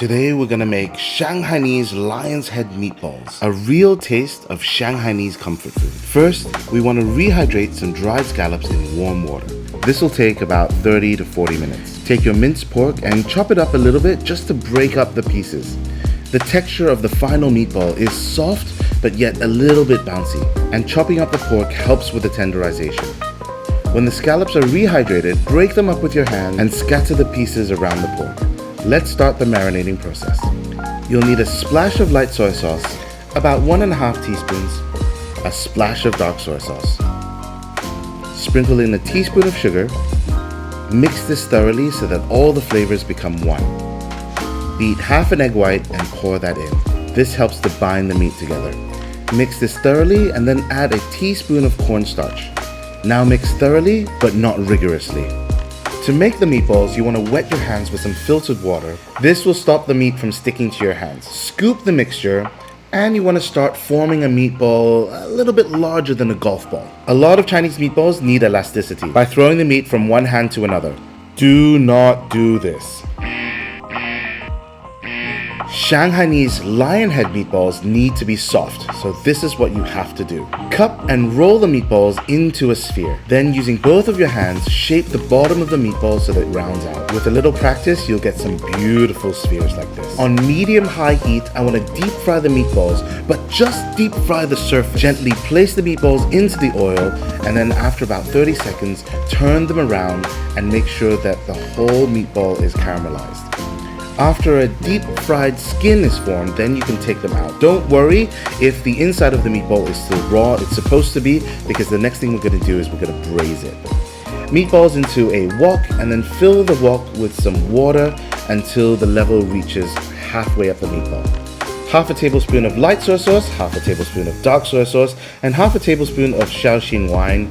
Today we're gonna make Shanghainese lion's head meatballs, a real taste of Shanghainese comfort food. First, we want to rehydrate some dried scallops in warm water. This will take about 30 to 40 minutes. Take your minced pork and chop it up a little bit just to break up the pieces. The texture of the final meatball is soft but yet a little bit bouncy, and chopping up the pork helps with the tenderization. When the scallops are rehydrated, break them up with your hand and scatter the pieces around the pork. Let's start the marinating process. You'll need a splash of light soy sauce, about 1.5 teaspoons, a splash of dark soy sauce. Sprinkle in a teaspoon of sugar. Mix this thoroughly so that all the flavors become one. Beat half an egg white and pour that in. This helps to bind the meat together. Mix this thoroughly and then add a teaspoon of cornstarch. Now mix thoroughly, but not rigorously. To make the meatballs, you want to wet your hands with some filtered water. This will stop the meat from sticking to your hands. Scoop the mixture, and you want to start forming a meatball a little bit larger than a golf ball. A lot of Chinese meatballs need elasticity by throwing the meat from one hand to another. Do not do this. Shanghainese lion head meatballs need to be soft, so this is what you have to do. Cup and roll the meatballs into a sphere. Then using both of your hands, shape the bottom of the meatball so that it rounds out. With a little practice, you'll get some beautiful spheres like this. On medium-high heat, I want to deep fry the meatballs, but just deep fry the surface. Gently place the meatballs into the oil, and then after about 30 seconds, turn them around and make sure that the whole meatball is caramelized. After a deep fried skin is formed, then you can take them out. Don't worry if the inside of the meatball is still raw. It's supposed to be, because the next thing we're going to do is we're going to braise it. Meatballs into a wok, and then fill the wok with some water until the level reaches halfway up the meatball. Half a tablespoon of light soy sauce, half a tablespoon of dark soy sauce, and half a tablespoon of Shaoxing wine.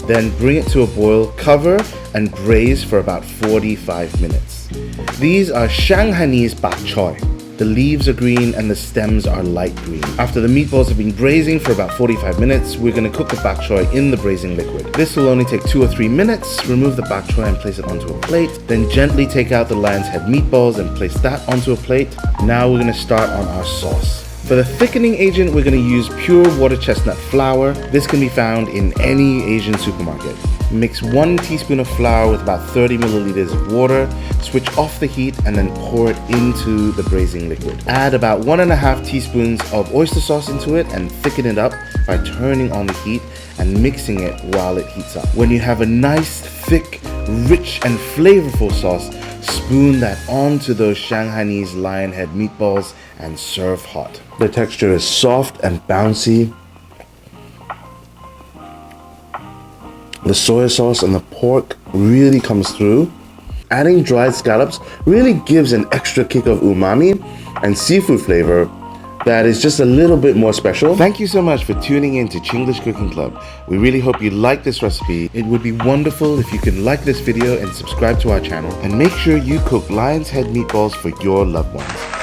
Then bring it to a boil, cover, and braise for about 45 minutes. These are Shanghainese Pak Choi. The leaves are green and the stems are light green. After the meatballs have been braising for about 45 minutes, we're going to cook the Pak Choi in the braising liquid. This will only take 2 or 3 minutes. Remove the Pak Choi and place it onto a plate. Then gently take out the lion's head meatballs and place that onto a plate. Now we're going to start on our sauce. For the thickening agent, we're going to use pure water chestnut flour. This can be found in any Asian supermarket. Mix 1 teaspoon of flour with about 30 milliliters of water, switch off the heat, and then pour it into the braising liquid. Add about 1.5 teaspoons of oyster sauce into it and thicken it up by turning on the heat and mixing it while it heats up. When you have a nice, thick, rich, and flavorful sauce, spoon that onto those Shanghainese lion head meatballs and serve hot. The texture is soft and bouncy. The soy sauce and the pork really comes through. Adding dried scallops really gives an extra kick of umami and seafood flavor that is just a little bit more special. Thank you so much for tuning in to Chinglish Cooking Club. We really hope you like this recipe. It would be wonderful if you could like this video and subscribe to our channel, and make sure you cook lion's head meatballs for your loved ones.